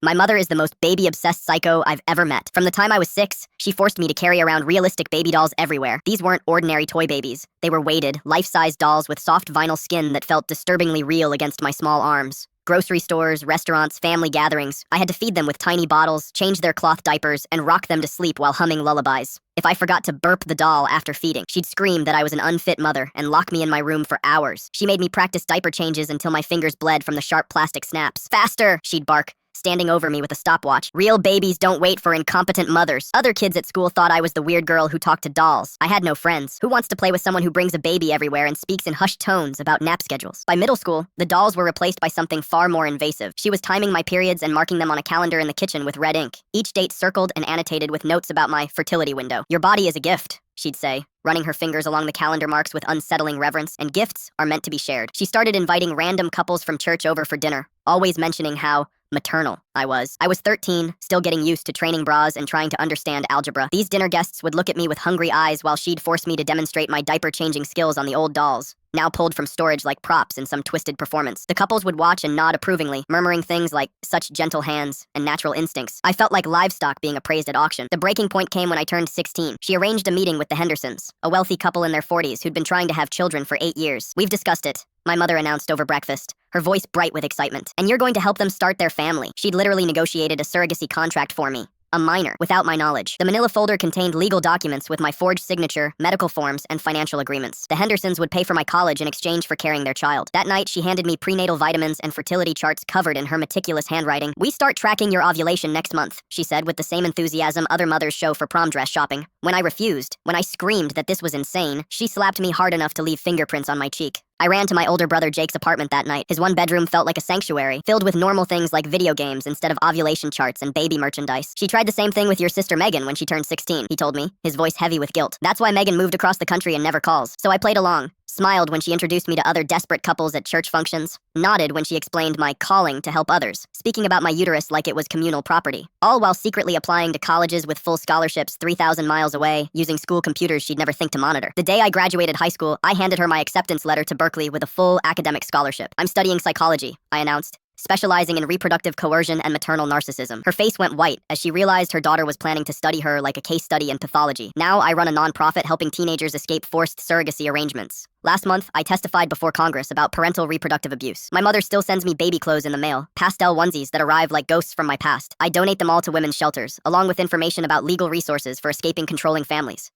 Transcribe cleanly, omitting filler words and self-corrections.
My mother is the most baby-obsessed psycho I've ever met. From the time I was 6, she forced me to carry around realistic baby dolls everywhere. These weren't ordinary toy babies. They were weighted, life-size dolls with soft vinyl skin that felt disturbingly real against my small arms. Grocery stores, restaurants, family gatherings. I had to feed them with tiny bottles, change their cloth diapers, and rock them to sleep while humming lullabies. If I forgot to burp the doll after feeding, she'd scream that I was an unfit mother and lock me in my room for hours. She made me practice diaper changes until my fingers bled from the sharp plastic snaps. "Faster!" she'd bark, standing over me with a stopwatch. Real babies don't wait for incompetent mothers. Other kids at school thought I was the weird girl who talked to dolls. I had no friends. Who wants to play with someone who brings a baby everywhere and speaks in hushed tones about nap schedules? By middle school, the dolls were replaced by something far more invasive. She was timing my periods and marking them on a calendar in the kitchen with red ink. Each date circled and annotated with notes about my fertility window. "Your body is a gift," she'd say, running her fingers along the calendar marks with unsettling reverence, "and gifts are meant to be shared." She started inviting random couples from church over for dinner, always mentioning how maternal I was. I was 13, still getting used to training bras and trying to understand algebra. These dinner guests would look at me with hungry eyes while she'd force me to demonstrate my diaper-changing skills on the old dolls, now pulled from storage like props in some twisted performance. The couples would watch and nod approvingly, murmuring things like, "such gentle hands," and "natural instincts." I felt like livestock being appraised at auction. The breaking point came when I turned 16. She arranged a meeting with the Hendersons, a wealthy couple in their 40s who'd been trying to have children for 8 years. "We've discussed it," my mother announced over breakfast, her voice bright with excitement. "And you're going to help them start their family." She'd literally negotiated a surrogacy contract for me. A minor, without my knowledge. The manila folder contained legal documents with my forged signature, medical forms, and financial agreements. The Hendersons would pay for my college in exchange for carrying their child. That night, she handed me prenatal vitamins and fertility charts covered in her meticulous handwriting. "We start tracking your ovulation next month," she said with the same enthusiasm other mothers show for prom dress shopping. When I refused, when I screamed that this was insane, she slapped me hard enough to leave fingerprints on my cheek. I ran to my older brother Jake's apartment that night. His one bedroom felt like a sanctuary, filled with normal things like video games instead of ovulation charts and baby merchandise. "She tried the same thing with your sister Megan when she turned 16, he told me, his voice heavy with guilt. "That's why Megan moved across the country and never calls." So I played along, smiled when she introduced me to other desperate couples at church functions, nodded when she explained my calling to help others, speaking about my uterus like it was communal property, all while secretly applying to colleges with full scholarships 3,000 miles away, using school computers she'd never think to monitor. The day I graduated high school, I handed her my acceptance letter to Berkeley with a full academic scholarship. "I'm studying psychology," I announced, specializing in reproductive coercion and maternal narcissism. Her face went white as she realized her daughter was planning to study her like a case study in pathology. Now I run a nonprofit helping teenagers escape forced surrogacy arrangements. Last month, I testified before Congress about parental reproductive abuse. My mother still sends me baby clothes in the mail, pastel onesies that arrive like ghosts from my past. I donate them all to women's shelters, along with information about legal resources for escaping controlling families.